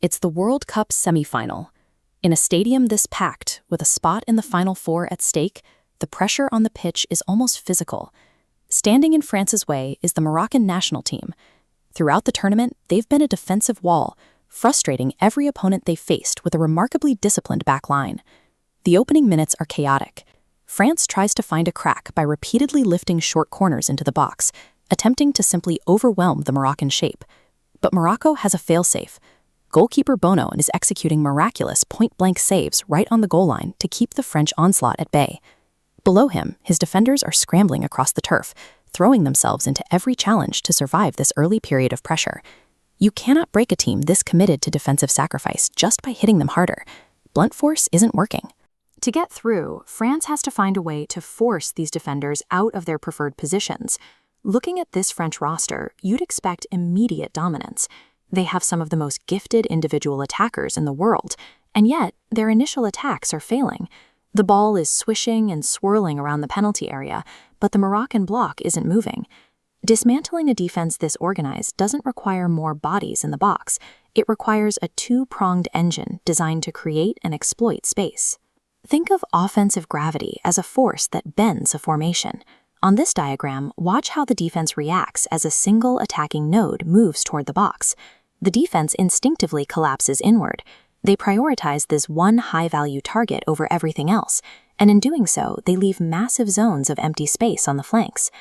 It's the World Cup semifinal. In a stadium this packed, with a spot in the Final Four at stake, the pressure on the pitch is almost physical. Standing in France's way is the Moroccan national team. Throughout the tournament, they've been a defensive wall, frustrating every opponent they've faced with a remarkably disciplined back line. The opening minutes are chaotic. France tries to find a crack by repeatedly lifting short corners into the box, attempting to simply overwhelm the Moroccan shape. But Morocco has a failsafe. Goalkeeper Bono is executing miraculous point-blank saves right on the goal line to keep the French onslaught at bay. Below him, his defenders are scrambling across the turf, throwing themselves into every challenge to survive this early period of pressure. You cannot break a team this committed to defensive sacrifice just by hitting them harder. Blunt force isn't working. To get through, France has to find a way to force these defenders out of their preferred positions. Looking at this French roster, you'd expect immediate dominance. They have some of the most gifted individual attackers in the world, and yet their initial attacks are failing. The ball is swishing and swirling around the penalty area, but the Moroccan block isn't moving. Dismantling a defense this organized doesn't require more bodies in the box. It requires a two-pronged engine designed to create and exploit space. Think of offensive gravity as a force that bends a formation. On this diagram, watch how the defense reacts as a single attacking node moves toward the box. The defense instinctively collapses inward. They prioritize this one high-value target over everything else, and in doing so, they leave massive zones of empty space on the flanks.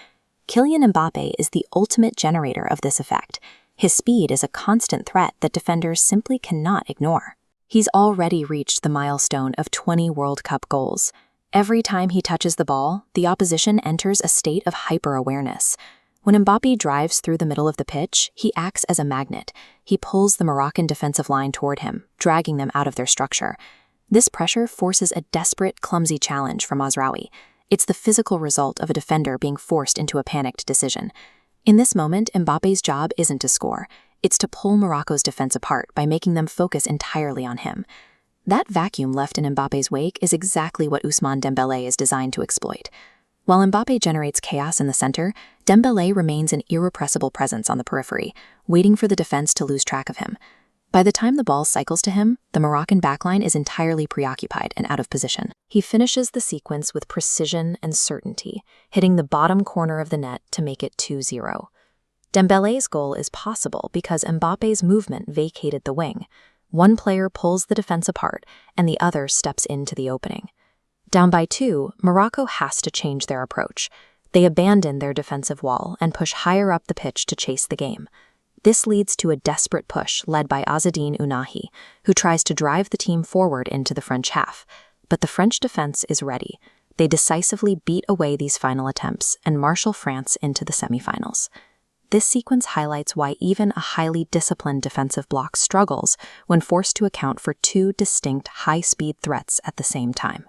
Kylian Mbappé is the ultimate generator of this effect. His speed is a constant threat that defenders simply cannot ignore. He's already reached the milestone of 20 World Cup goals. Every time he touches the ball, the opposition enters a state of hyper-awareness. When Mbappé drives through the middle of the pitch, he acts as a magnet. He pulls the Moroccan defensive line toward him, dragging them out of their structure. This pressure forces a desperate, clumsy challenge from Mazraoui. It's the physical result of a defender being forced into a panicked decision. In this moment, Mbappe's job isn't to score. It's to pull Morocco's defense apart by making them focus entirely on him. That vacuum left in Mbappe's wake is exactly what Ousmane Dembélé is designed to exploit. While Mbappé generates chaos in the center, Dembélé remains an irrepressible presence on the periphery, waiting for the defense to lose track of him. By the time the ball cycles to him, the Moroccan backline is entirely preoccupied and out of position. He finishes the sequence with precision and certainty, hitting the bottom corner of the net to make it 2-0. Dembélé's goal is possible because Mbappe's movement vacated the wing. One player pulls the defense apart, and the other steps into the opening. Down by 2, Morocco has to change their approach. They abandon their defensive wall and push higher up the pitch to chase the game. This leads to a desperate push led by Azzedine Ounahi, who tries to drive the team forward into the French half. But the French defense is ready. They decisively beat away these final attempts and marshal France into the semifinals. This sequence highlights why even a highly disciplined defensive block struggles when forced to account for two distinct high-speed threats at the same time.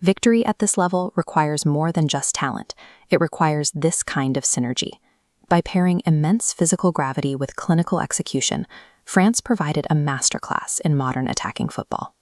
Victory at this level requires more than just talent. It requires this kind of synergy. By pairing immense physical gravity with clinical execution, France provided a masterclass in modern attacking football.